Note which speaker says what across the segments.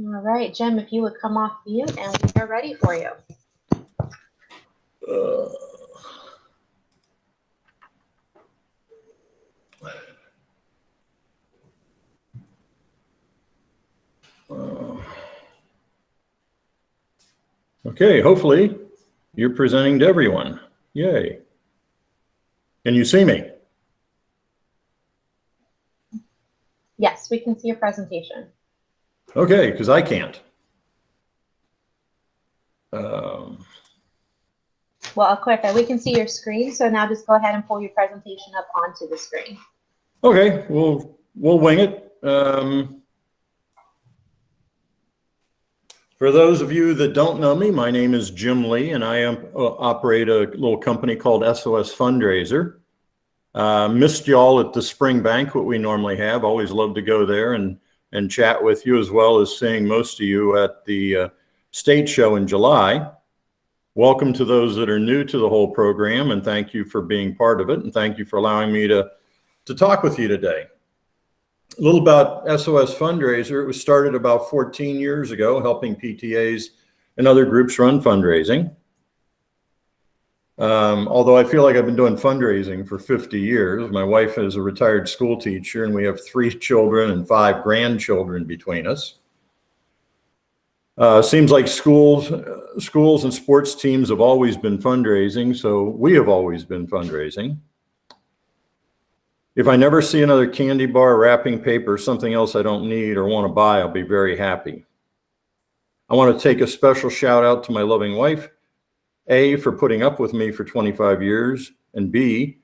Speaker 1: All right, Jim, if you would come off mute and we are ready for you.
Speaker 2: Okay, hopefully you're presenting to everyone. Yay. Can you see me?
Speaker 1: Yes, we can see your presentation.
Speaker 2: Okay, because I can't.
Speaker 1: Well, I'll clarify. We can see your screen, so now just go ahead and pull your presentation up onto the screen.
Speaker 2: Okay, we'll wing it. For those of you that don't know me, my name is Jim Lee, and I operate a little company called SOS Fundraiser. Missed y'all at the spring banquet we normally have. Always love to go there and chat with you, as well as seeing most of you at the state show in July. Welcome to those that are new to the whole program, and thank you for being part of it, and thank you for allowing me to talk with you today. A little about SOS Fundraiser. It was started about 14 years ago, helping PTAs and other groups run fundraising. Although I feel like I've been doing fundraising for 50 years. My wife is a retired school teacher, and we have 3 children and 5 grandchildren between us. Seems like schools and sports teams have always been fundraising, so we have always been fundraising. If I never see another candy bar, wrapping paper, something else I don't need or want to buy, I'll be very happy. I want to take a special shout out to my loving wife, A, for putting up with me for 25 years, and B,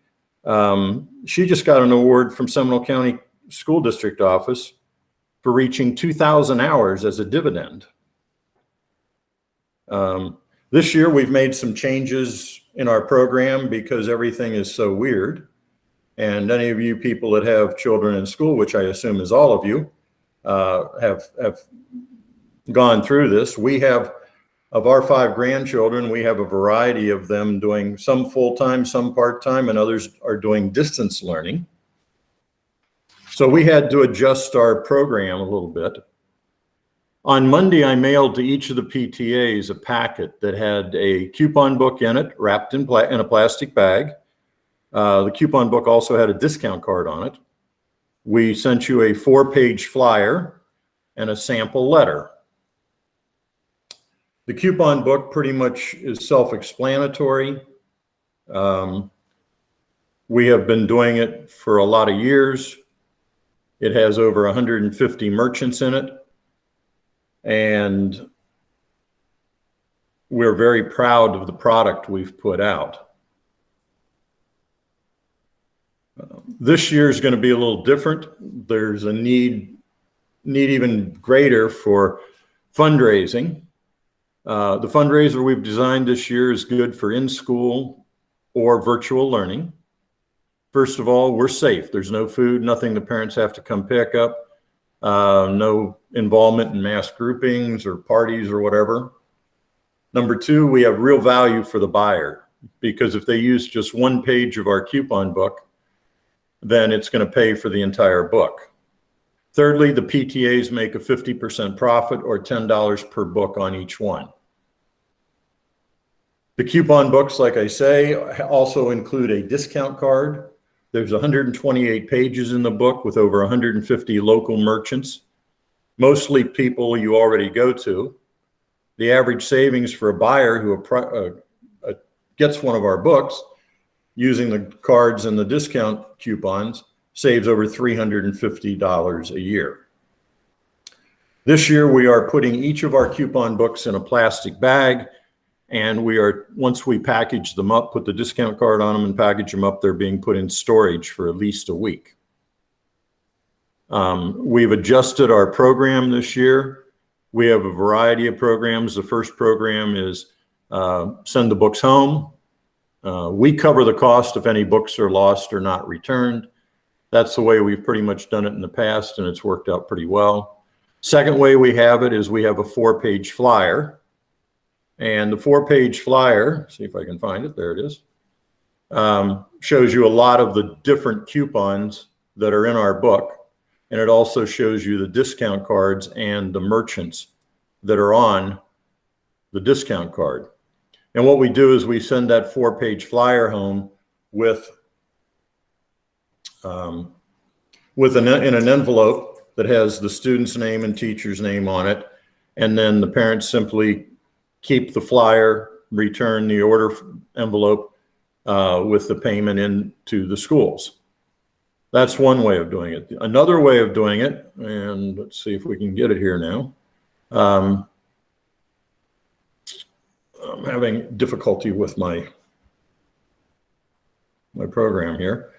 Speaker 2: she just got an award from Seminole County School District Office for reaching 2,000 hours as a dividend. This year we've made some changes in our program because everything is so weird. And any of you people that have children in school, which I assume is all of you, have gone through this. We have, of our 5 grandchildren, we have a variety of them doing some full-time, some part-time, and others are doing distance learning. So we had to adjust our program a little bit. On Monday, I mailed to each of the PTAs a packet that had a coupon book in it, wrapped in a plastic bag. The coupon book also had a discount card on it. We sent you a 4-page flyer and a sample letter. The coupon book pretty much is self-explanatory. We have been doing it for a lot of years. It has over 150 merchants in it. And we're very proud of the product we've put out. This year is going to be a little different. There's a need even greater for fundraising. The fundraiser we've designed this year is good for in-school or virtual learning. First of all, we're safe. There's no food, nothing the parents have to come pick up, no involvement in mass groupings or parties or whatever. Number 2, we have real value for the buyer, because if they use just 1 page of our coupon book, then it's going to pay for the entire book. Thirdly, the PTAs make a 50% profit, or $10 per book on each one. The coupon books, like I say, also include a discount card. There's 128 pages in the book with over 150 local merchants, mostly people you already go to. The average savings for a buyer who gets one of our books using the cards and the discount coupons saves over $350 a year. This year, we are putting each of our coupon books in a plastic bag, and once we package them up, put the discount card on them and package them up, they're being put in storage for at least a week. We've adjusted our program this year. We have a variety of programs. The first program is send the books home. We cover the cost if any books are lost or not returned. That's the way we've pretty much done it in the past, and it's worked out pretty well. Second way we have it is we have a 4-page flyer. And the 4-page flyer, see if I can find it, there it is, shows you a lot of the different coupons that are in our book. and it also shows you the discount cards and the merchants that are on the discount card. And what we do is we send that 4-page flyer home with in an envelope that has the student's name and teacher's name on it. And then the parents simply keep the flyer, return the order envelope with the payment into the schools. That's one way of doing it. Another way of doing it, and let's see if we can get it here now. I'm having difficulty with my program here.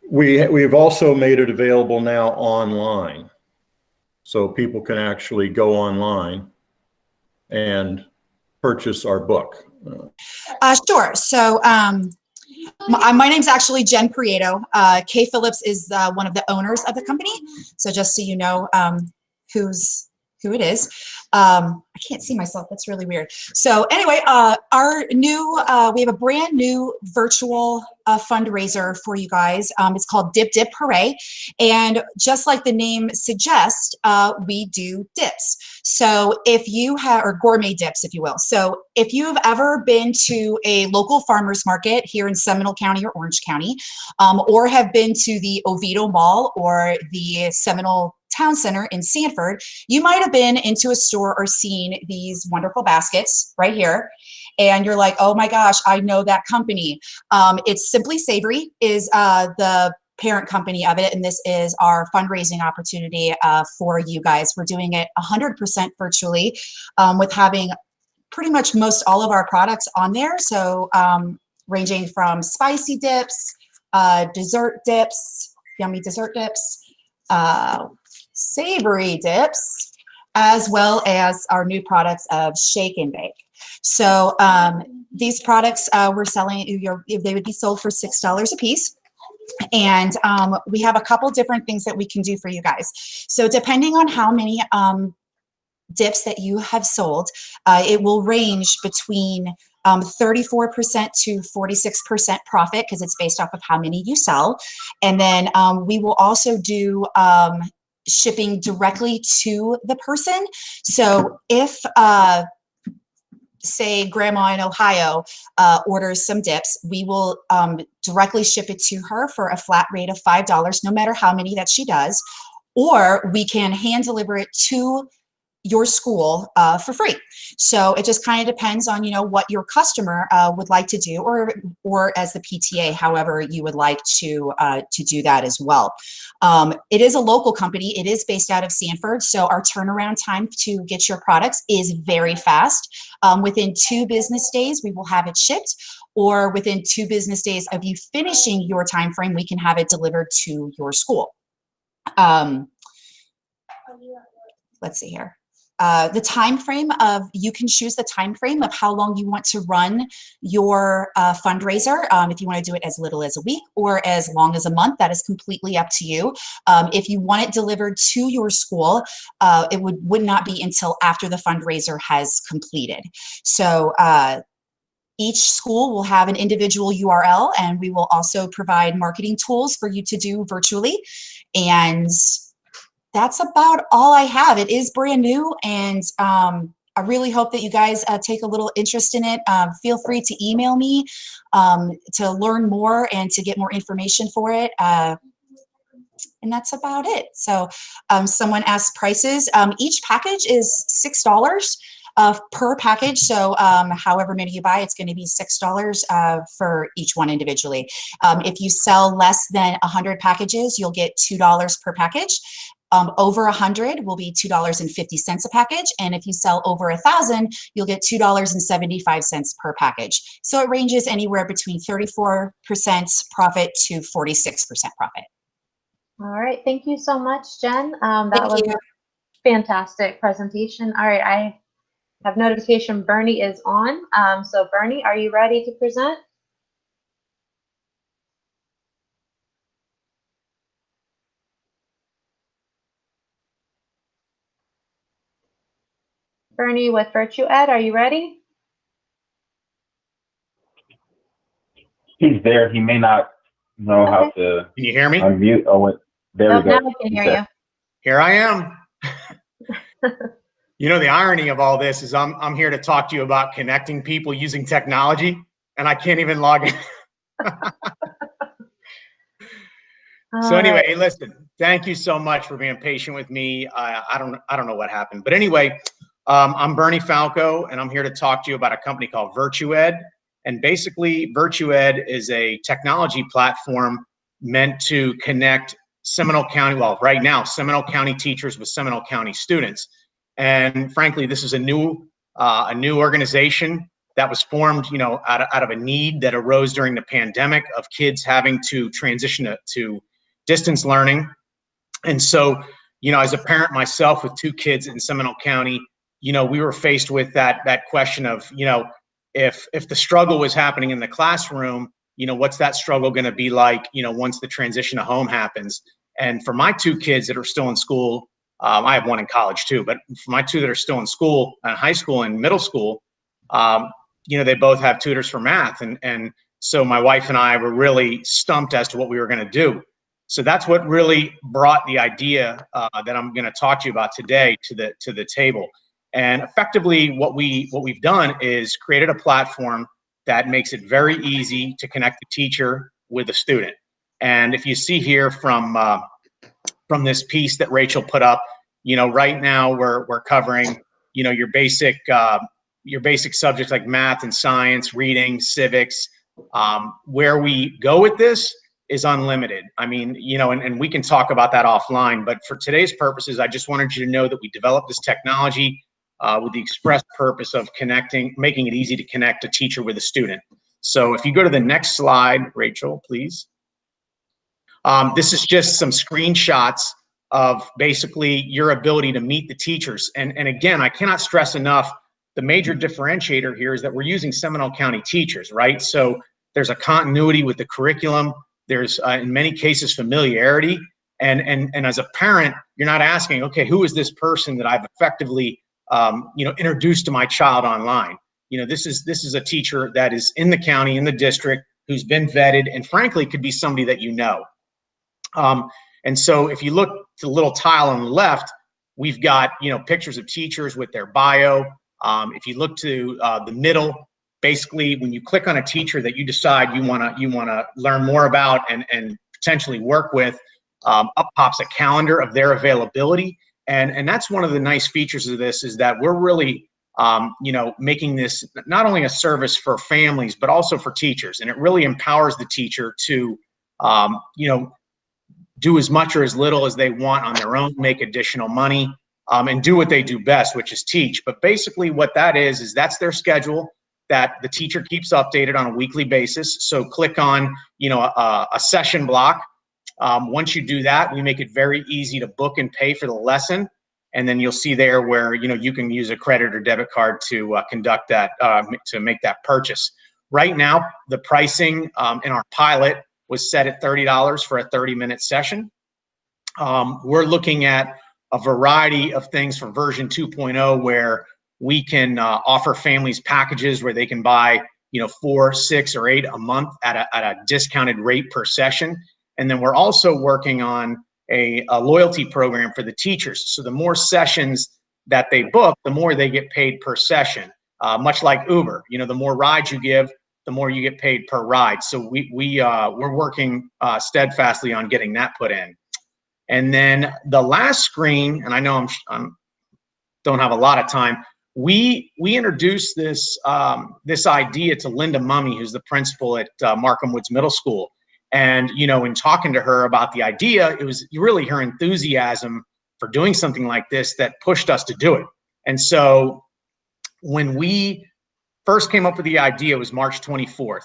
Speaker 2: We've also made it available now online, so people can actually go online and purchase our book.
Speaker 3: Sure. So my name's actually Jen Prieto. Kay Phillips is one of the owners of the company. So just so you know who it is. I can't see myself. That's really weird. So anyway, we have a brand new virtual fundraiser for you guys. It's called Dip Hooray. And just like the name suggests, we do dips. So if you have, or gourmet dips, if you will. So if you've ever been to a local farmer's market here in Seminole County or Orange County, or have been to the Oviedo Mall or the Seminole Town Center in Sanford, you might have been into a store or seen these wonderful baskets right here. And you're like, oh my gosh, I know that company. It's Simply Savory is the parent company of it. And this is our fundraising opportunity for you guys. We're doing it 100% virtually with having pretty much most all of our products on there. So ranging from spicy dips, dessert dips, yummy dessert dips, savory dips, as well as our new products of shake and bake. So these products we're selling, they would be sold for $6 a piece. And we have a couple different things that we can do for you guys. So depending on how many dips that you have sold, it will range between 34% to 46% profit, because it's based off of how many you sell. And then we will also do shipping directly to the person. So if say grandma in Ohio orders some dips, we will directly ship it to her for a flat rate of $5, no matter how many that she does, or we can hand deliver it to your school for free. So it just kind of depends on, you know, what your customer would like to do, or as the PTA, however you would like to do that as well. It is a local company. It is based out of Sanford. So our turnaround time to get your products is very fast. Within 2 business days, we will have it shipped, or within 2 business days of you finishing your time frame, we can have it delivered to your school. Let's see here. The time frame of, you can choose the time frame of how long you want to run your fundraiser. If you want to do it as little as a week or as long as a month, that is completely up to you. If you want it delivered to your school, it would not be until after the fundraiser has completed. So each school will have an individual URL, and we will also provide marketing tools for you to do virtually. And that's about all I have. It is brand new, and I really hope that you guys take a little interest in it. Feel free to email me to learn more and to get more information for it. And that's about it. So someone asked prices. Each package is $6 per package. So however many you buy, it's going to be $6 for each one individually. If you sell less than 100 packages, you'll get $2 per package. Over 100 will be $2.50 a package. And if you sell over 1,000, you'll get $2.75 per package. So it ranges anywhere between 34% profit to 46% profit.
Speaker 1: All right. Thank you so much, Jen. That was a fantastic presentation. All right. I have notification Bernie is on. So Bernie, are you ready to present? Bernie with Virtue Ed, are you ready?
Speaker 4: he's there. He may not know how to
Speaker 5: Can you hear me?
Speaker 4: unmute. Oh, wait. There we go.
Speaker 1: Now we can hear you.
Speaker 5: Here I am. You know, the irony of all this is I'm here to talk to you about connecting people using technology, and I can't even log in. So anyway, hey, listen, thank you so much for being patient with me. I don't know what happened, but anyway, I'm Bernie Falco, and I'm here to talk to you about a company called VirtuEd. And basically, VirtuEd is a technology platform meant to connect Seminole County, well, right now, Seminole County teachers with Seminole County students. And frankly, this is a new organization that was formed, you know, out of a need that arose during the pandemic of kids having to transition to distance learning. And so, you know, as a parent myself with 2 kids in Seminole County, you know, we were faced with that question of, you know, if the struggle was happening in the classroom, you know, what's that struggle going to be like, you know, once the transition to home happens? And for my 2 kids that are still in school, I have one in college too, but for my 2 that are still in school, high school and middle school, you know, they both have tutors for math. And so my wife and I were really stumped as to what we were going to do. So that's what really brought the idea that I'm going to talk to you about today to the table. And effectively, what we've done is created a platform that makes it very easy to connect the teacher with the student. And if you see here from this piece that Rachel put up, you know, right now we're covering, you know, your basic subjects like math and science, reading, civics. Where we go with this is unlimited. I mean, you know, and we can talk about that offline, but for today's purposes, I just wanted you to know that we developed this technology with the express purpose of making it easy to connect a teacher with a student. So if you go to the next slide, Rachel, please. This is just some screenshots of basically your ability to meet the teachers. And again, I cannot stress enough, the major differentiator here is that we're using Seminole County teachers, right? So there's a continuity with the curriculum. There's in many cases familiarity. And as a parent, you're not asking, okay, who is this person that I've effectively you know, introduced to my child online? You know, this is a teacher that is in the county, in the district, who's been vetted, and frankly could be somebody that you know. And so if you look to the little tile on the left, we've got, you know, pictures of teachers with their bio. If you look to the middle, basically when you click on a teacher that you decide you wanna learn more about and potentially work with, up pops a calendar of their availability. And that's one of the nice features of this, is that we're really you know, making this not only a service for families, but also for teachers. And it really empowers the teacher to you know, do as much or as little as they want on their own, make additional money, and do what they do best, which is teach. But basically what that is that's their schedule that the teacher keeps updated on a weekly basis. So click on, you know, a session block. Once you do that, we make it very easy to book and pay for the lesson. And then you'll see there where, you know, you can use a credit or debit card to conduct that, to make that purchase. Right now, the pricing in our pilot was set at $30 for a 30-minute session. We're looking at a variety of things for version 2.0 where we can offer families packages where they can buy, you know, 4, 6, or 8 a month at a discounted rate per session. And then we're also working on a loyalty program for the teachers. So the more sessions that they book, the more they get paid per session, much like Uber. You know, the more rides you give, the more you get paid per ride. So we're working steadfastly on getting that put in. And then the last screen, and I know I'm don't have a lot of time. We introduced this this idea to Linda Mummy, who's the principal at Markham Woods Middle School. And, you know, in talking to her about the idea, it was really her enthusiasm for doing something like this that pushed us to do it. And so when we first came up with the idea, it was March 24th.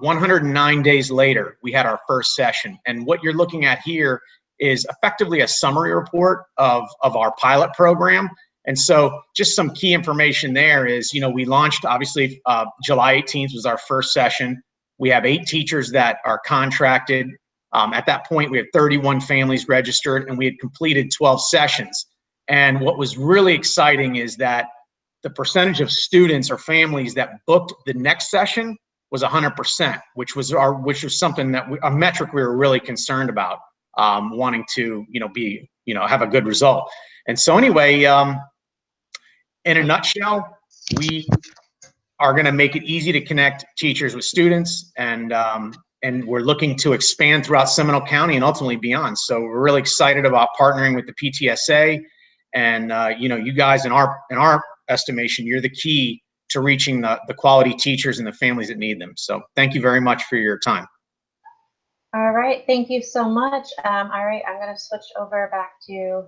Speaker 5: 109 days later, we had our first session. And what you're looking at here is effectively a summary report of our pilot program. And so just some key information there is, you know, we launched, obviously, July 18th was our first session. We have 8 teachers that are contracted. At that point, we had 31 families registered, and we had completed 12 sessions. And what was really exciting is that the percentage of students or families that booked the next session was 100%, which was something that a metric we were really concerned about, wanting to, have a good result. And so anyway, in a nutshell, we are going to make it easy to connect teachers with students, and we're looking to expand throughout Seminole County and ultimately beyond. So we're really excited about partnering with the PTSA, and you guys, in our estimation, you're the key to reaching the quality teachers and the families that need them. So thank you very much for your time.
Speaker 1: All right, thank you so much. All right, I'm going to switch over back to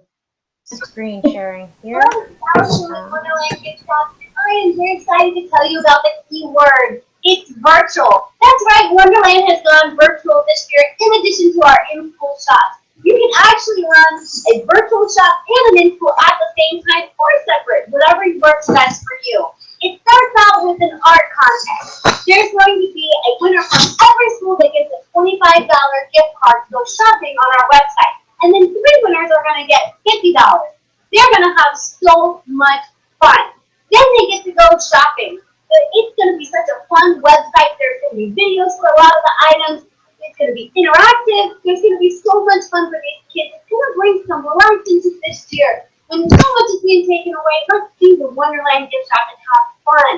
Speaker 1: screen sharing here.
Speaker 6: Allison with Wonderland Gift Shop. I am very excited to tell you about the key word. It's virtual. That's right, Wonderland has gone virtual this year in addition to our in-school shops. You can actually run a virtual shop and an in-school at the same time or separate, whatever works best for you. It starts out with an art contest. There's going to be a winner from every school that gets a $25 gift card to go shopping on our website. And then 3 winners are going to get $50. They're going to have so much fun. Then they get to go shopping. It's going to be such a fun website. There's going to be videos for a lot of the items. It's going to be interactive. There's going to be so much fun for these kids. It's going to bring some life into this year. When so much is being taken away, let's do the Wonderland Gift Shop and have fun.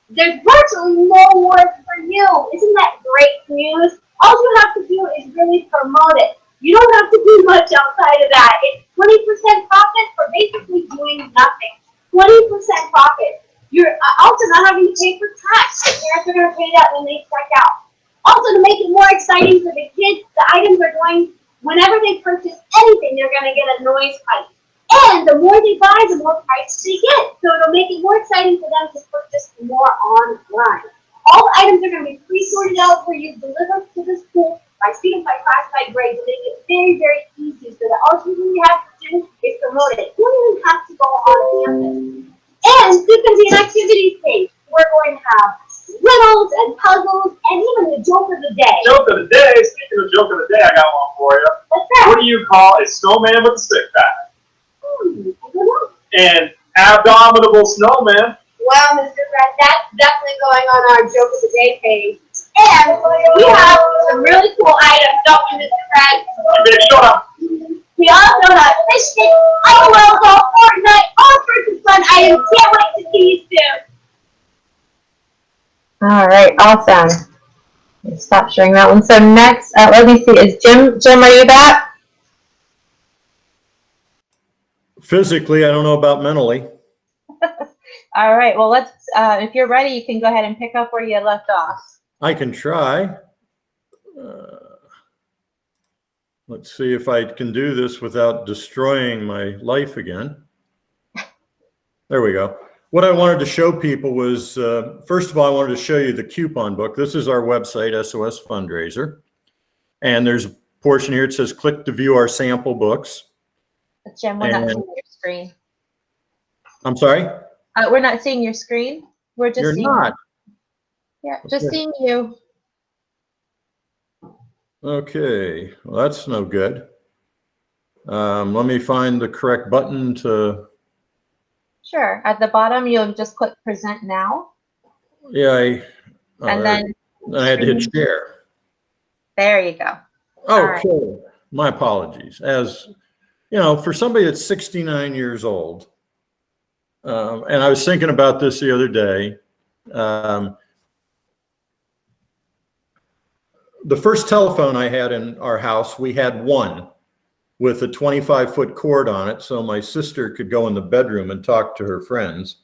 Speaker 6: There's virtually no work for you. Isn't that great news? All you have to do is really promote it. You don't have to do much outside of that. It's 20% profit for basically doing nothing. 20% profit. You're also not having to pay for tax. The parents are going to pay that when they check out. Also, to make it more exciting for the kids, the items are going, whenever they purchase anything, they're going to get a noise pipe. And the more they buy, the more price they get. So it'll make it more exciting for them to purchase more online. All the items are going to be pre-sorted out for you, delivered to the school by student, by class, by grade, to make it very, very easy so that all you really have to do is promote it. You don't even have to go on campus. And there's going to be an activities page. We're going to have riddles and puzzles and even the joke of the day.
Speaker 7: Joke of the day. Speaking of joke of the day, I got one for you.
Speaker 6: What's that?
Speaker 7: What do you call a snowman with a stick pack?
Speaker 6: I don't know.
Speaker 7: An abominable snowman.
Speaker 6: Well, Mr. Fred, that's definitely going on our joke of the day page. And we have some really cool items, don't we, Mr. Fred?
Speaker 7: Baby Yoda.
Speaker 6: We also have fish sticks, IOL doll, Fortnite, all sorts of fun items. Can't wait to see you soon.
Speaker 1: All right, awesome. Stop sharing that one. So next, let me see, is Jim? Jim, are you back?
Speaker 2: Physically, I don't know about mentally.
Speaker 1: All right, well, let's, if you're ready, you can go ahead and pick up where you left off.
Speaker 2: I can try. Let's see if I can do this without destroying my life again. There we go. What I wanted to show people was, first of all, I wanted to show you the coupon book. This is our website, SOS Fundraiser. And there's a portion here, it says click to view our sample books.
Speaker 1: Jim, we're not seeing your screen.
Speaker 2: I'm sorry?
Speaker 1: We're not seeing your screen. We're just
Speaker 2: You're
Speaker 1: seeing
Speaker 2: not.
Speaker 1: Yeah, just
Speaker 2: Okay.
Speaker 1: seeing you.
Speaker 2: Okay, well, that's no good. Let me find the correct button to,
Speaker 1: Sure. At the bottom, you'll just click present now.
Speaker 2: yeah,
Speaker 1: And then
Speaker 2: I had to hit share.
Speaker 1: there you go.
Speaker 2: Okay, my apologies. As you know, for somebody that's 69 years old, and I was thinking about this the other day, the first telephone I had in our house, we had one with a 25-foot cord on it, so my sister could go in the bedroom and talk to her friends.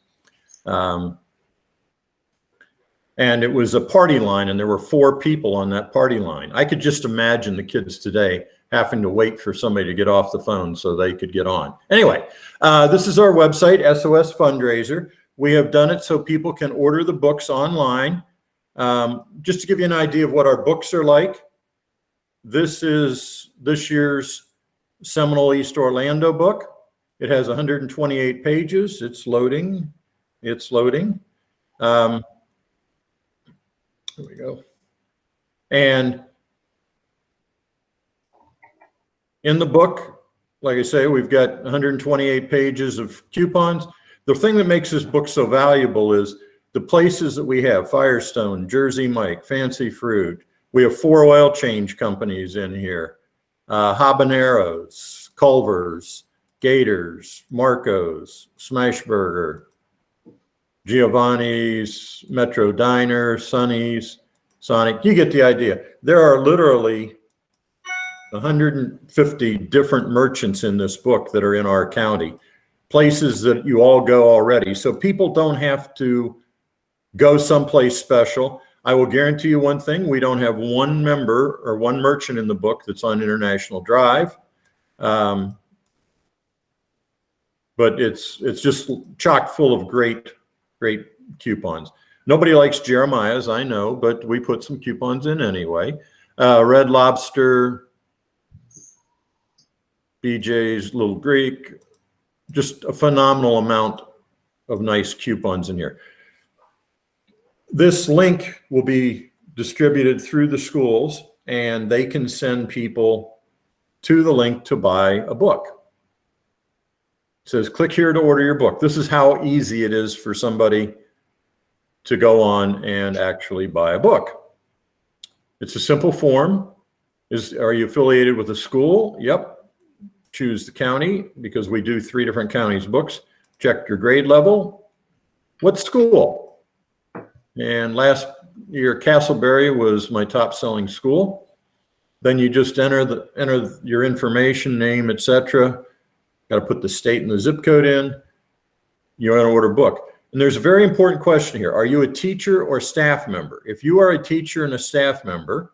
Speaker 2: And it was a party line, and there were 4 people on that party line. I could just imagine the kids today having to wait for somebody to get off the phone so they could get on. Anyway, this is our website, SOS Fundraiser. We have done it so people can order the books online. Just to give you an idea of what our books are like, this is this year's Seminole East Orlando book. It has 128 pages. It's loading. It's loading. Here we go. And in the book, like I say, we've got 128 pages of coupons. The thing that makes this book so valuable is the places that we have, Firestone, Jersey Mike, Fancy Fruit. We have 4 oil change companies in here. Habaneros, Culver's, Gators, Marco's, Smashburger, Giovanni's, Metro Diner, Sonny's, Sonic. You get the idea. There are literally 150 different merchants in this book that are in our county, places that you all go already. So people don't have to go someplace special. I will guarantee you one thing, we don't have one member or one merchant in the book that's on International Drive. But it's just chock full of great coupons. Nobody likes Jeremiah's, I know, but we put some coupons in anyway. Red Lobster, BJ's, Little Greek, just a phenomenal amount of nice coupons in here. This link will be distributed through the schools, and they can send people to the link to buy a book. It says, click here to order your book. This is how easy it is for somebody to go on and actually buy a book. It's a simple form. Are you affiliated with a school? Yep. Choose the county, because we do 3 different counties' books. Check your grade level. What school? And last year, Castleberry was my top selling school. Then you just enter your information, name, etc. Got to put the state and the zip code in. You're going to order a book. And there's a very important question here. Are you a teacher or staff member? If you are a teacher and a staff member,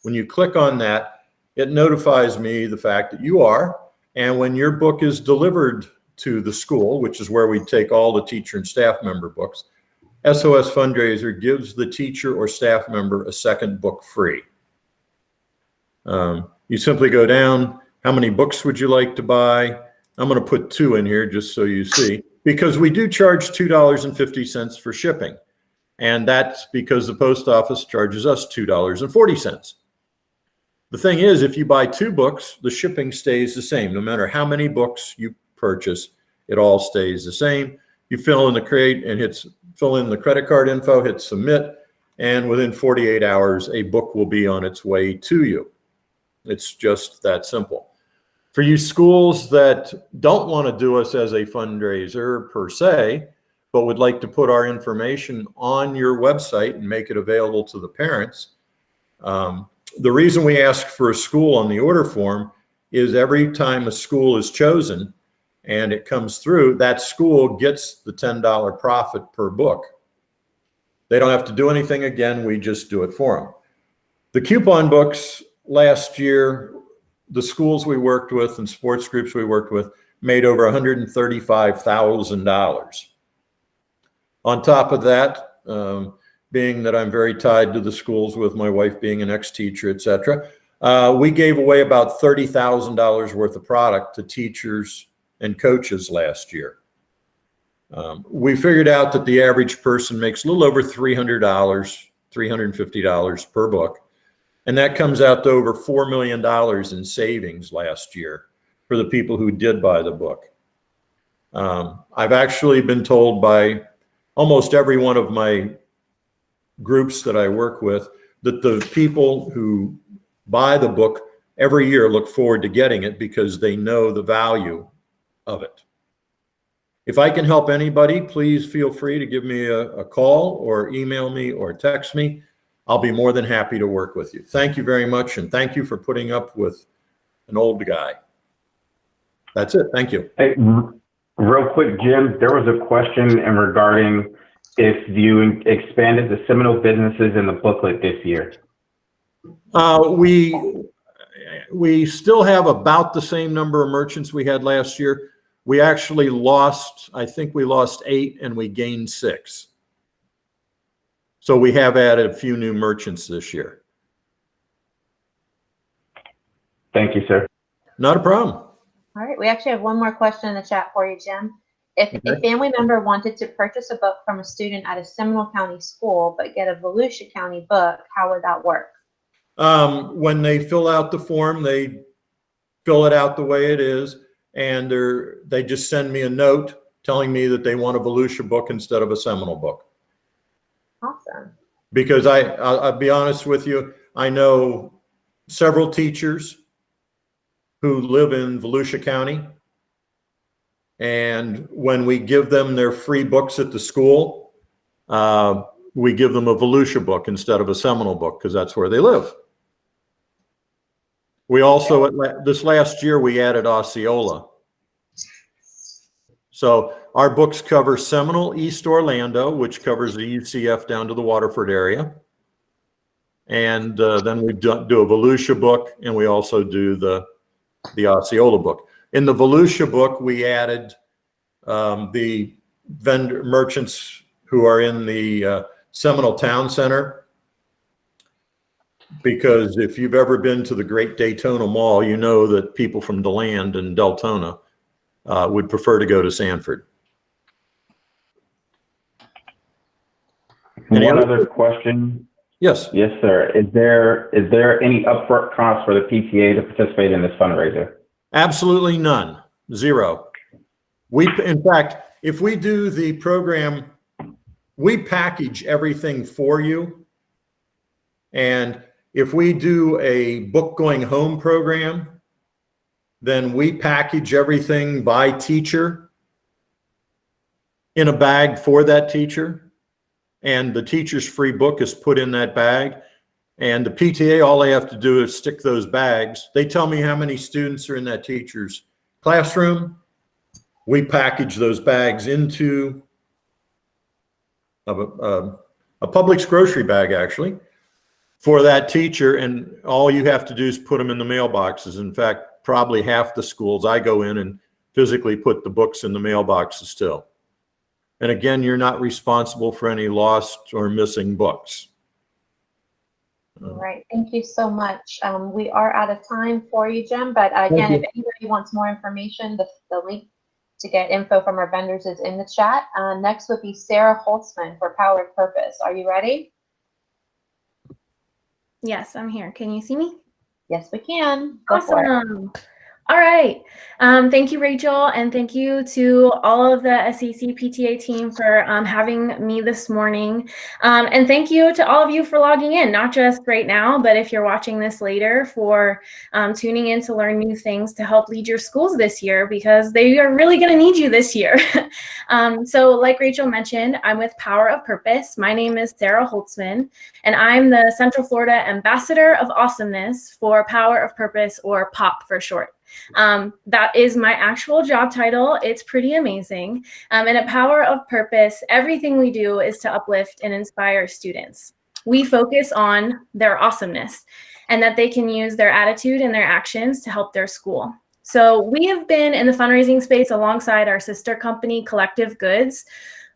Speaker 2: when you click on that, it notifies me the fact that you are. And when your book is delivered to the school, which is where we take all the teacher and staff member books, SOS Fundraiser gives the teacher or staff member a second book free. You simply go down, how many books would you like to buy? I'm going to put 2 in here just so you see, because we do charge $2.50 for shipping. And that's because the post office charges us $2.40. The thing is, if you buy 2 books, the shipping stays the same. No matter how many books you purchase, it all stays the same. You fill in the crate and fill in the credit card info, hit submit, and within 48 hours, a book will be on its way to you. It's just that simple. For you schools that don't want to do us as a fundraiser per se, but would like to put our information on your website and make it available to the parents, the reason we ask for a school on the order form is every time a school is chosen and it comes through, that school gets the $10 profit per book. They don't have to do anything again, we just do it for them. The coupon books last year, the schools we worked with and sports groups we worked with made over $135,000. On top of that, being that I'm very tied to the schools with my wife being an ex-teacher, etc., we gave away about $30,000 worth of product to teachers and coaches last year. We figured out that the average person makes a little over $300, $350 per book. And that comes out to over $4 million in savings last year for the people who did buy the book. I've actually been told by almost every one of my groups that I work with that the people who buy the book every year look forward to getting it because they know the value of it. If I can help anybody, please feel free to give me a call or email me or text me. I'll be more than happy to work with you. Thank you very much, and thank you for putting up with an old guy. That's it. Thank you.
Speaker 4: Hey, real quick, Jim, there was a question in regarding if you expanded the Seminole businesses in the booklet this year.
Speaker 2: We still have about the same number of merchants we had last year. We actually lost, I think we lost 8 and we gained 6. So we have added a few new merchants this year.
Speaker 4: Thank you, sir.
Speaker 2: Not a problem.
Speaker 1: All right, we actually have one more question in the chat for you, Jim. If a family member wanted to purchase a book from a student at a Seminole County school but get a Volusia County book, how would that work?
Speaker 2: When they fill out the form, they fill it out the way it is, and they just send me a note telling me that they want a Volusia book instead of a Seminole book.
Speaker 1: Awesome.
Speaker 2: Because I'll be honest with you, I know several teachers who live in Volusia County. And when we give them their free books at the school, we give them a Volusia book instead of a Seminole book because that's where they live. We also, this last year, we added Osceola. So our books cover Seminole, East Orlando, which covers the UCF down to the Waterford area. And then we do a Volusia book, and we also do the Osceola book. In the Volusia book, we added the vendor merchants who are in the Seminole Town Center. Because if you've ever been to the Great Daytona Mall, you know that people from DeLand and Deltona would prefer to go to Sanford.
Speaker 4: One other question.
Speaker 2: Yes.
Speaker 4: Yes, sir. Is there any upfront cost for the PTA to participate in this fundraiser?
Speaker 2: Absolutely none. Zero. In fact, if we do the program, we package everything for you. And if we do a book going home program, then we package everything by teacher in a bag for that teacher. And the teacher's free book is put in that bag. And the PTA, all they have to do is stick those bags. They tell me how many students are in that teacher's classroom. We package those bags into a Publix grocery bag, actually, for that teacher. And all you have to do is put them in the mailboxes. In fact, probably half the schools I go in and physically put the books in the mailboxes still. And again, you're not responsible for any lost or missing books.
Speaker 1: All right, thank you so much. We are out of time for you, Jim, but again, if anybody wants more information, the link to get info from our vendors is in the chat. Next would be Sarah Holtzman for Power of Purpose. Are you ready?
Speaker 8: Yes, I'm here. Can you see me?
Speaker 1: Yes, we can. Go for it.
Speaker 8: Awesome. All right. Thank you, Rachel, and thank you to all of the SEC PTA team for having me this morning. And thank you to all of you for logging in, not just right now, but if you're watching this later, for tuning in to learn new things to help lead your schools this year, because they are really going to need you this year. So like Rachel mentioned, I'm with Power of Purpose. My name is Sarah Holtzman, and I'm the Central Florida Ambassador of Awesomeness for Power of Purpose, or POP for short. That is my actual job title. It's pretty amazing. And at Power of Purpose, everything we do is to uplift and inspire students. We focus on their awesomeness and that they can use their attitude and their actions to help their school. So we have been in the fundraising space alongside our sister company, Collective Goods,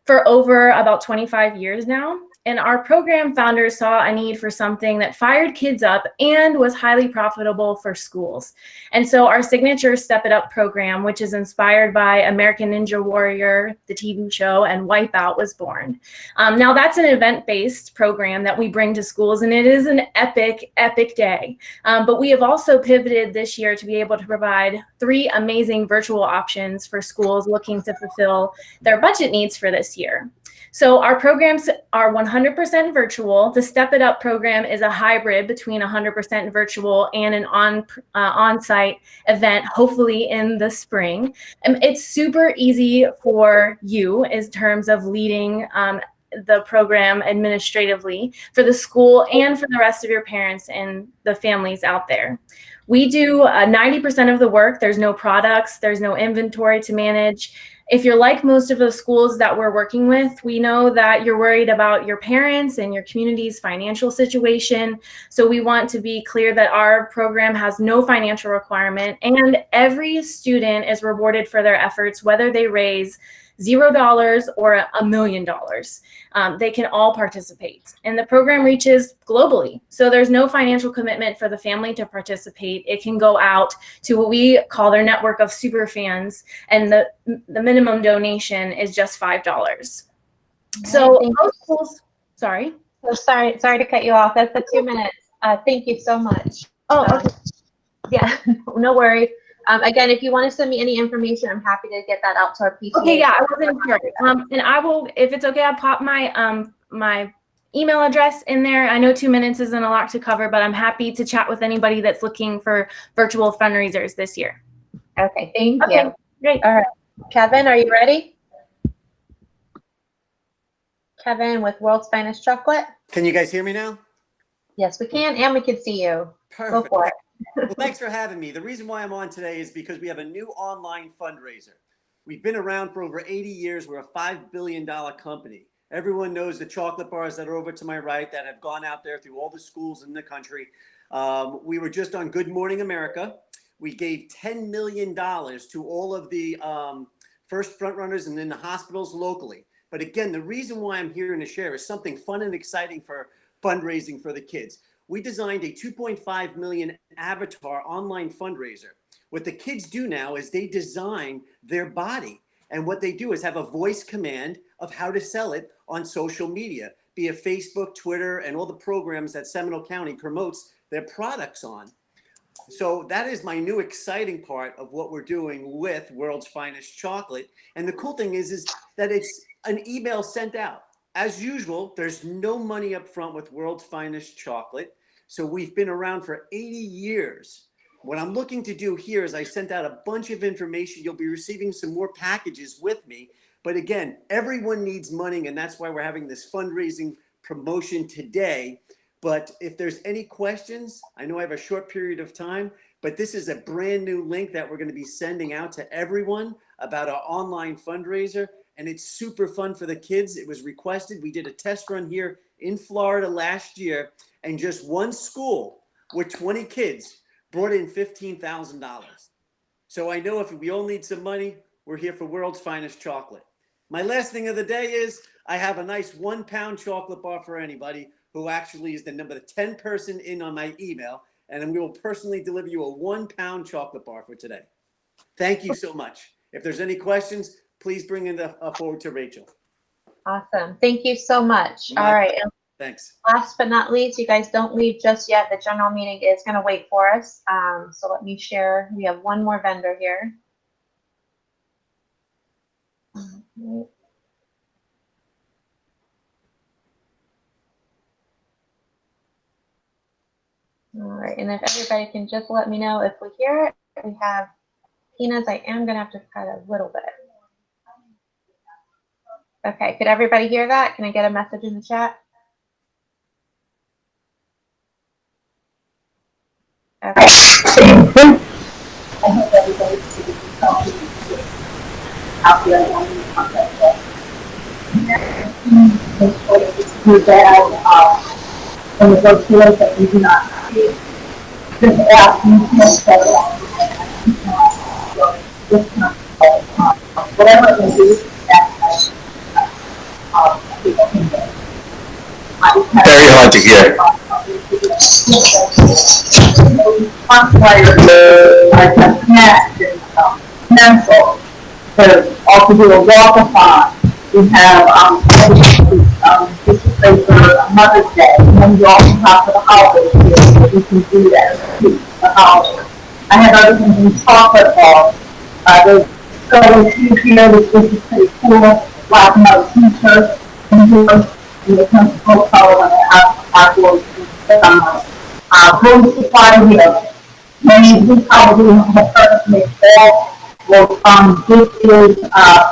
Speaker 8: for over about 25 years now. And our program founders saw a need for something that fired kids up and was highly profitable for schools. And so our signature Step It Up program, which is inspired by American Ninja Warrior, the TV show, and Wipeout, was born. Now that's an event-based program that we bring to schools, and it is an epic, epic day. But we have also pivoted this year to be able to provide 3 amazing virtual options for schools looking to fulfill their budget needs for this year. So our programs are 100% virtual. The Step It Up program is a hybrid between 100% virtual and an on-site event, hopefully in the spring. It's super easy for you in terms of leading the program administratively for the school and for the rest of your parents and the families out there. We do 90% of the work. There's no products, there's no inventory to manage. If you're like most of the schools that we're working with, we know that you're worried about your parents and your community's financial situation. So we want to be clear that our program has no financial requirement, and every student is rewarded for their efforts, whether they raise $0 or $1 million. They can all participate. And the program reaches globally. So there's no financial commitment for the family to participate. It can go out to what we call their network of super fans, and the minimum donation is just $5. So most schools, sorry.
Speaker 1: Oh, sorry to cut you off. That's the 2 minutes. Thank you so much.
Speaker 8: Oh, okay.
Speaker 1: Yeah, no worries. Again, if you want to send me any information, I'm happy to get that out to our PTA.
Speaker 8: Okay, yeah, I wasn't sure. And I will, if it's okay, I'll pop my my email address in there. I know 2 minutes isn't a lot to cover, but I'm happy to chat with anybody that's looking for virtual fundraisers this year.
Speaker 1: Okay, thank
Speaker 8: Okay,
Speaker 1: you.
Speaker 8: great.
Speaker 1: All right, Kevin, are you ready? Kevin with World's Finest Chocolate.
Speaker 9: Can you guys hear me now?
Speaker 1: Yes, we can, and we can see you.
Speaker 9: Perfect.
Speaker 1: Go for it.
Speaker 9: Well, thanks for having me. The reason why I'm on today is because we have a new online fundraiser. We've been around for over 80 years. We're a $5 billion company. Everyone knows the chocolate bars that are over to my right that have gone out there through all the schools in the country. We were just on Good Morning America. We gave $10 million to all of the first front runners and then the hospitals locally. But again, the reason why I'm here to share is something fun and exciting for fundraising for the kids. We designed a 2.5 million avatar online fundraiser. What the kids do now is they design their body. And what they do is have a voice command of how to sell it on social media, be it Facebook, Twitter, and all the programs that Seminole County promotes their products on. So that is my new exciting part of what we're doing with World's Finest Chocolate. And the cool thing is that it's an email sent out. As usual, there's no money up front with World's Finest Chocolate. So we've been around for 80 years. What I'm looking to do here is I sent out a bunch of information. You'll be receiving some more packages with me. But again, everyone needs money, and that's why we're having this fundraising promotion today. But if there's any questions, I know I have a short period of time, but this is a brand new link that we're going to be sending out to everyone about our online fundraiser. And it's super fun for the kids. It was requested. We did a test run here in Florida last year, and just one school with 20 kids brought in $15,000. So I know if we all need some money, we're here for World's Finest Chocolate. My last thing of the day is I have a nice 1 pound chocolate bar for anybody who actually is the number 10 person in on my email, and we will personally deliver you a 1 pound chocolate bar for today. Thank you so much. If there's any questions, please bring in forward to Rachel.
Speaker 1: Awesome. Thank you so much. All right. And
Speaker 9: thanks.
Speaker 1: last but not least, you guys don't leave just yet. The general meeting is going to wait for us. So let me share. We have one more vendor here. All right, and if everybody can just let me know if we hear it. We have Pina's. I am going to have to cut a little bit. Okay, could everybody hear that? Can I get a message in the chat? Okay.
Speaker 10: From the workforce that we do not see. Just ask me whatever it may be that people can do.
Speaker 11: Very hard to hear.
Speaker 10: Mental. To also do a walk-a-thon. We have for Mother's Day, and then you also have for the holidays here, so we can do that for the holidays. I have other things in chocolate balls. There's so huge here, which is pretty cool. Black and white t-shirts and the principal color when they have artwork. Room supply here. Many we probably have heard of me all. Well, this is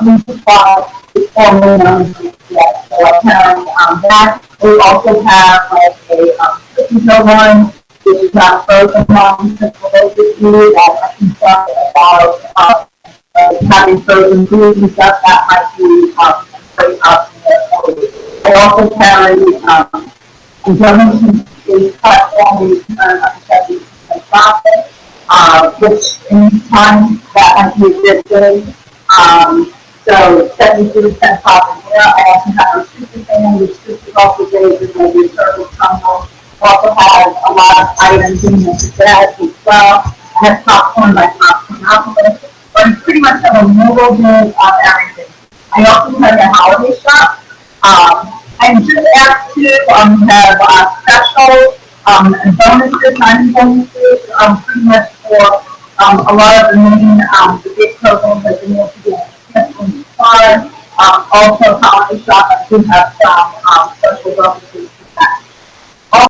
Speaker 10: room supply. Formally known as yes, so I carry that. We also have like a cookie dough one, which is not frozen one. For those of you that are concerned about having frozen foods and stuff, that might be a great option there. I also carry a donation to platform we turn up to 70% profit, which in time that might be a good thing. So 72% profit there. I also have a super fan, which is also great with maybe a service terminal. Also has a lot of items in there for that as well. I have popcorn by Popcorn Alphabet, but I pretty much have a little bit of everything. I also have a holiday shop. I'm just asked to have special bonuses, 90 bonuses, pretty much for a lot of the main the big programs that we need to do. Also, holiday shop, I do have some